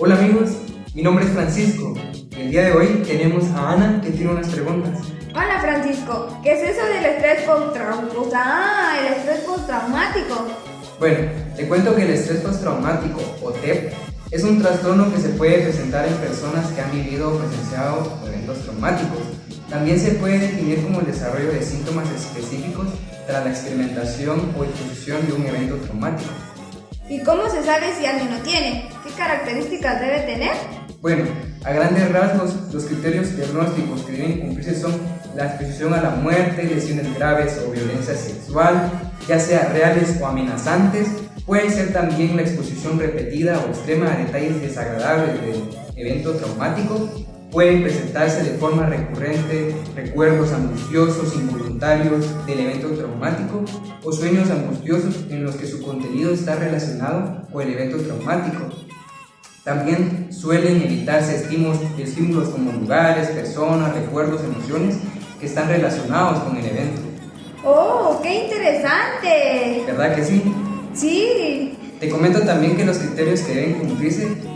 Hola amigos, mi nombre es Francisco. El día de hoy tenemos a Ana que tiene unas preguntas. Hola Francisco, ¿qué es eso del estrés postraumático? El estrés postraumático. Bueno, te cuento que el estrés postraumático o TEP es un trastorno que se puede presentar en personas que han vivido o presenciado eventos traumáticos. También se puede definir como el desarrollo de síntomas específicos tras la experimentación o exposición de un evento traumático. ¿Y cómo se sabe si alguien lo tiene? ¿Qué características debe tener? Bueno, a grandes rasgos, los criterios diagnósticos que deben cumplirse son la exposición a la muerte, lesiones graves o violencia sexual, ya sea reales o amenazantes. Puede ser también la exposición repetida o extrema a detalles desagradables del evento traumático. Pueden presentarse de forma recurrente recuerdos angustiosos involuntarios del evento traumático o sueños angustiosos en los que su contenido está relacionado con el evento traumático. También suelen evitarse estímulos como lugares, personas, recuerdos, emociones que están relacionados con el evento. ¡Oh, qué interesante! ¿Verdad que sí? Sí. Te comento también que los criterios que deben cumplirse,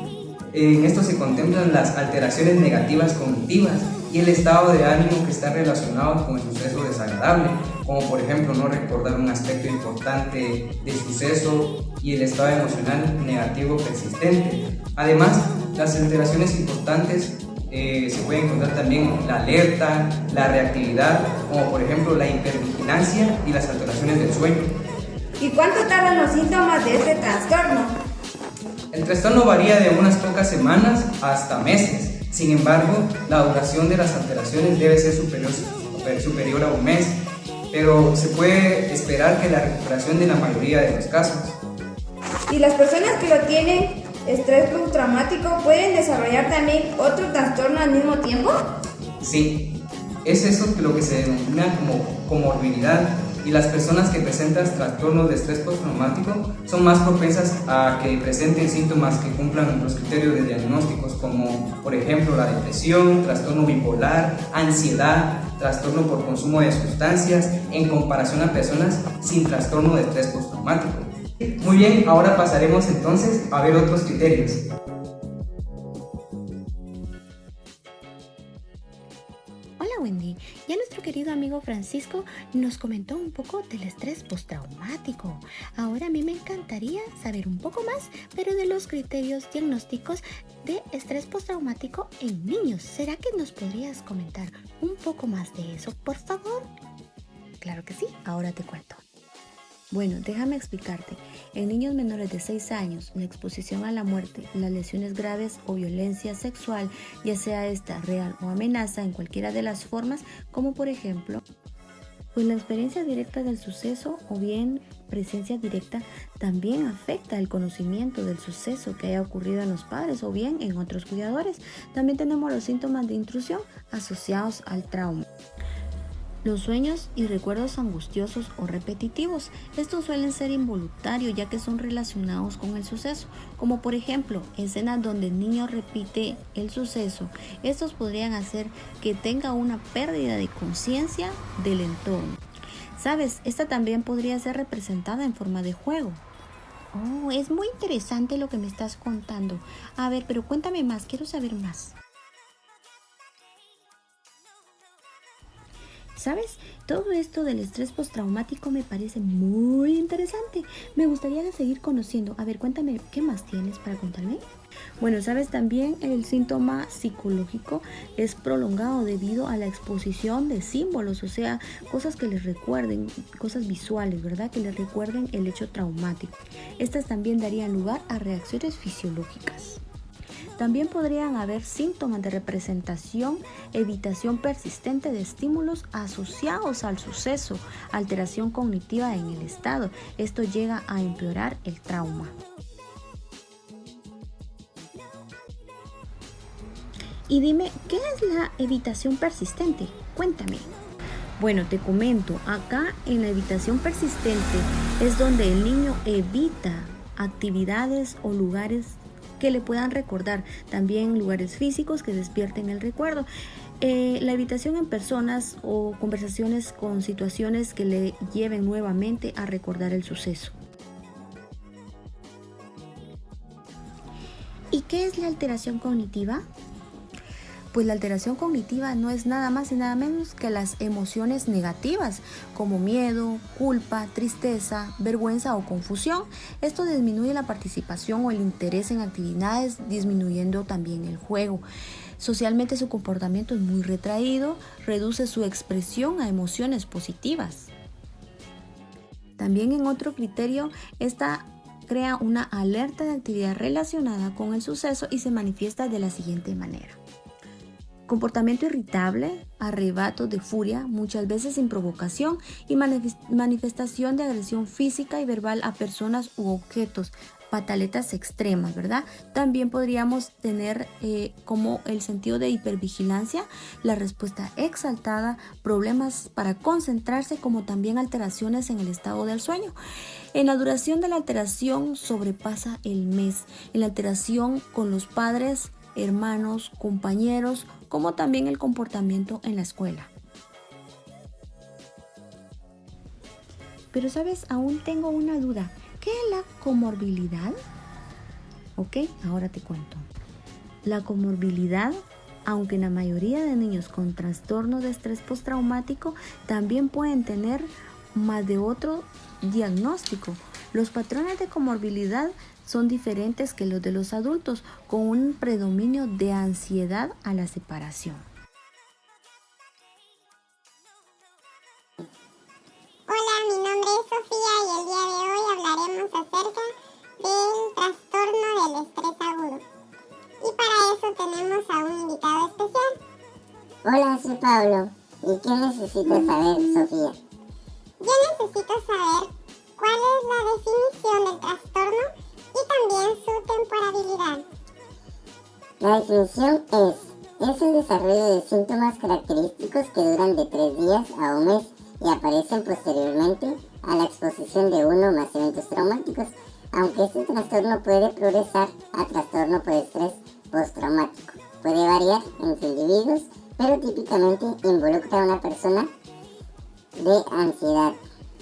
en esto se contemplan las alteraciones negativas cognitivas y el estado de ánimo que está relacionado con el suceso desagradable, como por ejemplo no recordar un aspecto importante del suceso y el estado emocional negativo persistente. Además, las alteraciones importantes se pueden encontrar también la alerta, la reactividad, como por ejemplo la hipervigilancia y las alteraciones del sueño. ¿Y cuánto tardan los síntomas de este trastorno? El trastorno varía de unas pocas semanas hasta meses. Sin embargo, la duración de las alteraciones debe ser superior a un mes, pero se puede esperar que la recuperación de la mayoría de los casos. ¿Y las personas que lo tienen estrés postraumático pueden desarrollar también otro trastorno al mismo tiempo? Sí, es eso lo que se denomina como comorbilidad, y las personas que presentan trastornos de estrés postraumático son más propensas a que presenten síntomas que cumplan los criterios de diagnósticos como por ejemplo la depresión, trastorno bipolar, ansiedad, trastorno por consumo de sustancias en comparación a personas sin trastorno de estrés postraumático. Muy bien, ahora pasaremos entonces a ver otros criterios. Hola Wendy, ya nuestro querido amigo Francisco nos comentó un poco del estrés postraumático. Ahora a mí me encantaría saber un poco más, pero de los criterios diagnósticos de estrés postraumático en niños. ¿Será que nos podrías comentar un poco más de eso, por favor? Claro que sí, ahora te cuento. Bueno, déjame explicarte. En niños menores de 6 años, la exposición a la muerte, las lesiones graves o violencia sexual, ya sea esta real o amenaza en cualquiera de las formas, como por ejemplo, pues la experiencia directa del suceso o bien presencia directa también afecta el conocimiento del suceso que haya ocurrido en los padres o bien en otros cuidadores. También tenemos los síntomas de intrusión asociados al trauma. Los sueños y recuerdos angustiosos o repetitivos, estos suelen ser involuntarios ya que son relacionados con el suceso, como por ejemplo escenas donde el niño repite el suceso. Estos podrían hacer que tenga una pérdida de conciencia del entorno. ¿Sabes? Esta también podría ser representada en forma de juego. Oh, es muy interesante lo que me estás contando. A ver, pero cuéntame más, quiero saber más. ¿Sabes? Todo esto del estrés postraumático me parece muy interesante. Me gustaría seguir conociendo. A ver, cuéntame, ¿qué más tienes para contarme? Bueno, ¿sabes? También el síntoma psicológico es prolongado debido a la exposición de símbolos, o sea, cosas que les recuerden, cosas visuales, ¿verdad? Que les recuerden el hecho traumático. Estas también darían lugar a reacciones fisiológicas. También podrían haber síntomas de representación, evitación persistente de estímulos asociados al suceso, alteración cognitiva en el estado. Esto llega a empeorar el trauma. Y dime, ¿qué es la evitación persistente? Cuéntame. Bueno, te comento, acá en la evitación persistente es donde el niño evita actividades o lugares que le puedan recordar, también lugares físicos que despierten el recuerdo. La evitación en personas o conversaciones con situaciones que le lleven nuevamente a recordar el suceso. ¿Y qué es la alteración cognitiva? Pues la alteración cognitiva no es nada más y nada menos que las emociones negativas, como miedo, culpa, tristeza, vergüenza o confusión. Esto disminuye la participación o el interés en actividades, disminuyendo también el juego. Socialmente su comportamiento es muy retraído, reduce su expresión a emociones positivas. También en otro criterio, esta crea una alerta de actividad relacionada con el suceso y se manifiesta de la siguiente manera. Comportamiento irritable, arrebatos de furia, muchas veces sin provocación, y manifestación de agresión física y verbal a personas u objetos, pataletas extremas, ¿verdad? También podríamos tener como el sentido de hipervigilancia, la respuesta exaltada, problemas para concentrarse, como también alteraciones en el estado del sueño. En la duración de la alteración sobrepasa el mes. En la alteración con los padres, hermanos, compañeros, como también el comportamiento en la escuela. Pero sabes, aún tengo una duda. ¿Qué es la comorbilidad? Ok, ahora te cuento. La comorbilidad, aunque en la mayoría de niños con trastorno de estrés postraumático, también pueden tener más de otro diagnóstico. Los patrones de comorbilidad son diferentes que los de los adultos, con un predominio de ansiedad a la separación. Hola, mi nombre es Sofía y el día de hoy hablaremos acerca del trastorno del estrés agudo. Y para eso tenemos a un invitado especial. Hola, soy Pablo. ¿Y qué necesitas saber, Sofía? Yo necesito saber cuál es la definición del trastorno y también su temporalidad. La definición es el desarrollo de síntomas característicos que duran de 3 días a un mes y aparecen posteriormente a la exposición de uno o más eventos traumáticos, aunque este trastorno puede progresar a trastorno por estrés postraumático. Puede variar entre individuos, pero típicamente involucra a una persona de ansiedad,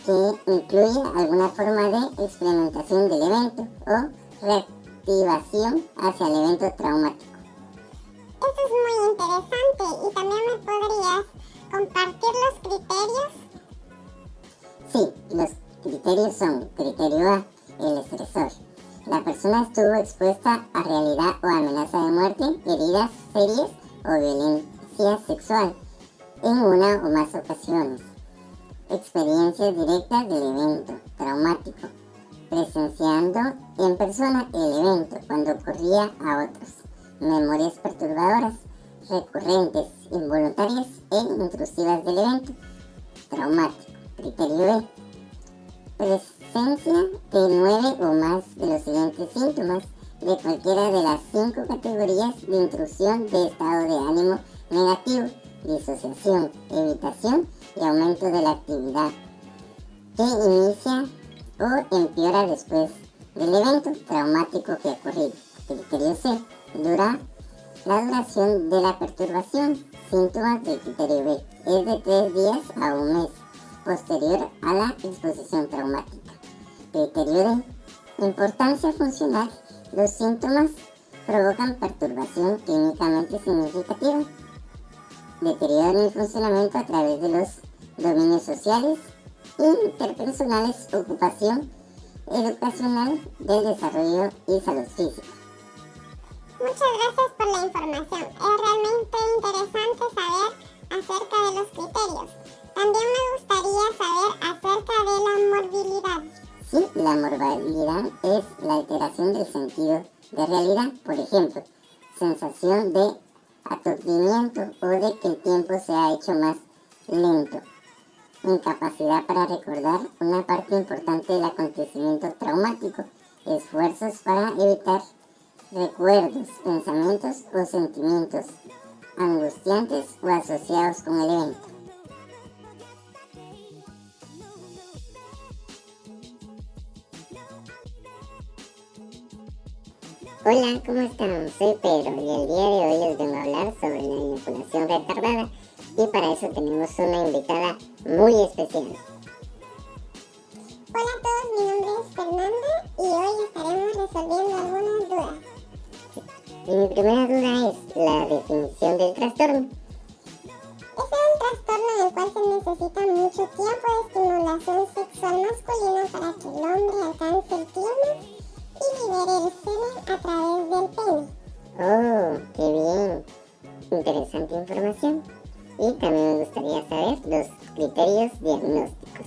que incluye alguna forma de experimentación del evento o reactivación hacia el evento traumático. Eso es muy interesante y también me podrías compartir los criterios. Sí, los criterios son: criterio A, el estresor. La persona estuvo expuesta a realidad o amenaza de muerte, heridas serias o violencia sexual en una o más ocasiones. Experiencias directas del evento traumático, presenciando en persona el evento cuando ocurría a otros. Memorias perturbadoras, recurrentes, involuntarias e intrusivas del evento traumático. Criterio B. Presencia de 9 o más de los siguientes síntomas de cualquiera de las 5 categorías de intrusión de estado de ánimo negativo, disociación, evitación y aumento de la actividad, que inicia o empeora después del evento traumático que ha ocurrido. Criterio C. La duración de la perturbación. Síntomas del criterio B es de 3 días a un mes posterior a la exposición traumática. Criterio D. Importancia funcional. Los síntomas provocan perturbación clínicamente significativa, deterioro en el funcionamiento a través de los dominios sociales, interpersonales, ocupación, educacional, del desarrollo y salud física. Muchas gracias por la información. Es realmente interesante saber acerca de los criterios. También me gustaría saber acerca de la morbilidad. Sí, la morbilidad es la alteración del sentido de realidad, por ejemplo, sensación de aturdimiento o de que el tiempo se ha hecho más lento, incapacidad para recordar una parte importante del acontecimiento traumático, esfuerzos para evitar recuerdos, pensamientos o sentimientos angustiantes o asociados con el evento. Hola, ¿cómo están? Soy Pedro y el día de hoy les vengo a hablar sobre la inoculación retardada, y para eso tenemos una invitada muy especial. Hola a todos, mi nombre es Fernanda y hoy estaremos resolviendo algunas dudas. Y mi primera duda es la definición del trastorno. Es un trastorno en el cual se necesita mucho tiempo de estimulación sexual masculina para que el hombre alcance el clímax y libere el semen a través del pene. Oh, qué bien. Interesante información. Y también me gustaría saber los criterios diagnósticos.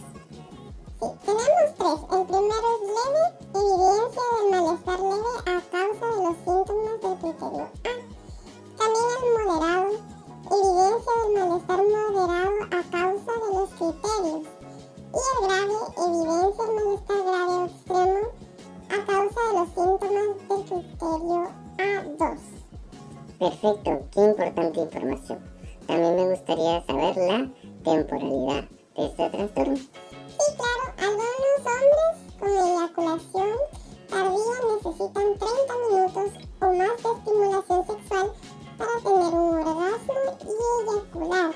Sí, tenemos tres. El primero es leve, evidencia del malestar leve a causa de los síntomas del criterio A. También el moderado, evidencia del malestar moderado a causa de los criterios. Y el grave, evidencia del malestar grave o extremo a causa de los síntomas del criterio A2. Perfecto, qué importante información. También me gustaría saber la temporalidad de este trastorno. Sí, claro, algunos hombres con eyaculación tardía necesitan 30 minutos o más de estimulación sexual para tener un orgasmo y eyacular.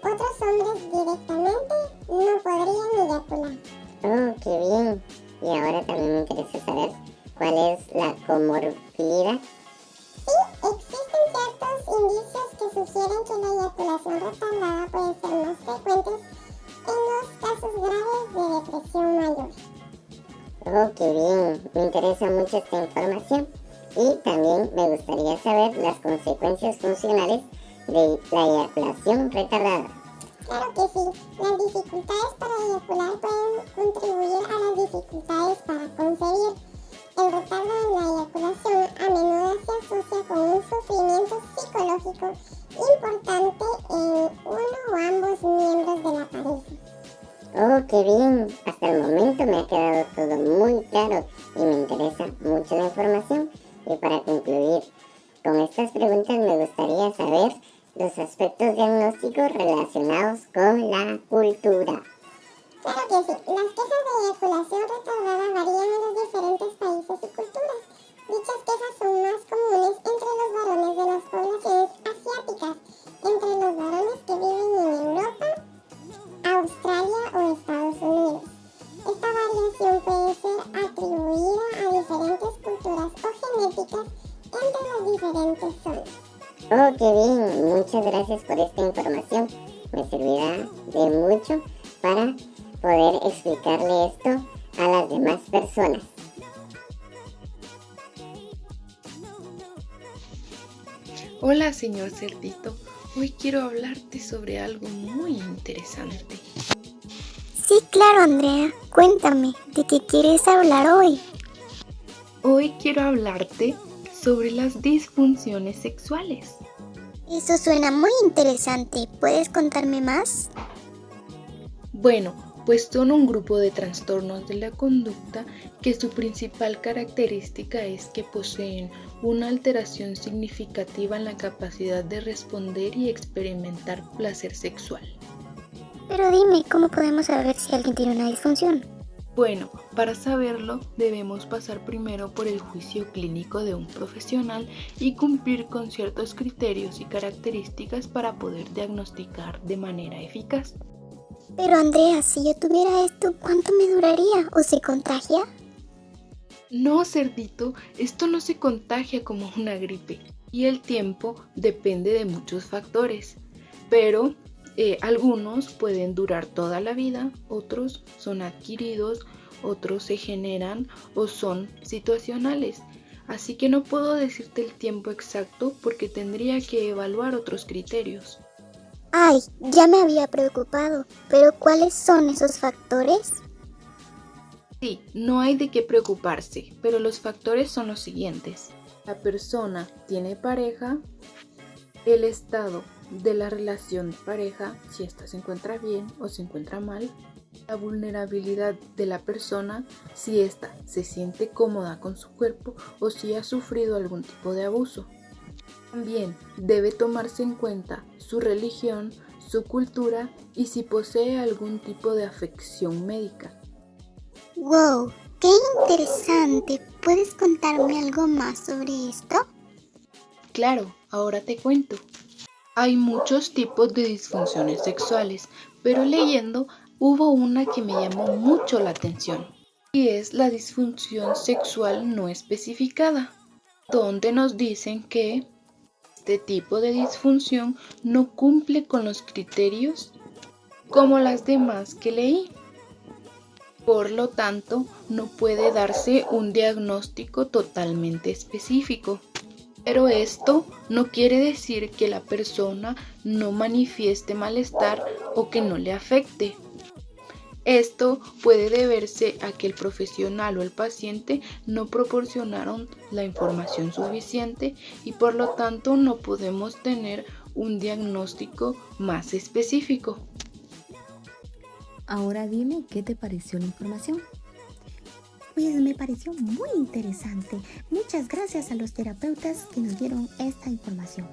Otros hombres directamente no podrían eyacular. Oh, qué bien. Y ahora también me interesa saber cuál es la comorbilidad. Sí, existen ciertos indicios que sugieren que la eyaculación retardada puede ser más frecuente en los casos graves de depresión mayor. Oh, qué bien. Me interesa mucho esta información. Y también me gustaría saber las consecuencias funcionales de la eyaculación retardada. Claro que sí, las dificultades para eyacular pueden contribuir a las dificultades para concebir. El retardo en la eyaculación a menudo se asocia con un sufrimiento psicológico importante en uno o ambos miembros de la pareja. Oh, qué bien. Hasta el momento me ha quedado todo muy claro y me interesa mucho la información. Y para concluir con estas preguntas me gustaría saber los aspectos diagnósticos relacionados con la cultura. Claro que sí, las quejas de eyaculación retardada varían en los diferentes países y culturas. Dichas quejas son más comunes entre los varones de las poblaciones asiáticas, entre los varones que viven en Europa, Australia o Estados Unidos. Esta variación puede ser atribuida a diferentes culturas o genéticas entre las diferentes zonas. Oh, qué bien. Muchas gracias por esta información. Me servirá de mucho para poder explicarle esto a las demás personas. Hola, señor Cerdito. Hoy quiero hablarte sobre algo muy interesante. Sí, claro, Andrea. Cuéntame, ¿de qué quieres hablar hoy? Hoy quiero hablarte sobre las disfunciones sexuales. Eso suena muy interesante. ¿Puedes contarme más? Bueno, pues son un grupo de trastornos de la conducta que su principal característica es que poseen una alteración significativa en la capacidad de responder y experimentar placer sexual. Pero dime, ¿cómo podemos saber si alguien tiene una disfunción? Bueno, para saberlo debemos pasar primero por el juicio clínico de un profesional y cumplir con ciertos criterios y características para poder diagnosticar de manera eficaz. Pero Andrea, si yo tuviera esto, ¿cuánto me duraría? ¿O se contagia? No, Cerdito, esto no se contagia como una gripe y el tiempo depende de muchos factores, pero algunos pueden durar toda la vida, otros son adquiridos, otros se generan o son situacionales. Así que no puedo decirte el tiempo exacto porque tendría que evaluar otros criterios. Ay, ya me había preocupado. ¿Pero cuáles son esos factores? Sí, no hay de qué preocuparse, pero los factores son los siguientes. La persona tiene pareja, el estado de la relación de pareja, si ésta se encuentra bien o se encuentra mal, la vulnerabilidad de la persona, si ésta se siente cómoda con su cuerpo o si ha sufrido algún tipo de abuso. También debe tomarse en cuenta su religión, su cultura y si posee algún tipo de afección médica. ¡Wow! ¡Qué interesante! ¿Puedes contarme algo más sobre esto? Claro, ahora te cuento. Hay muchos tipos de disfunciones sexuales, pero leyendo hubo una que me llamó mucho la atención y es la disfunción sexual no especificada. donde nos dicen que este tipo de disfunción no cumple con los criterios como las demás que leí. Por lo tanto, no puede darse un diagnóstico totalmente específico. Pero esto no quiere decir que la persona no manifieste malestar o que no le afecte. Esto puede deberse a que el profesional o el paciente no proporcionaron la información suficiente y por lo tanto no podemos tener un diagnóstico más específico. Ahora dime qué te pareció la información. Pues me pareció muy interesante. Muchas gracias a los terapeutas que nos dieron esta información.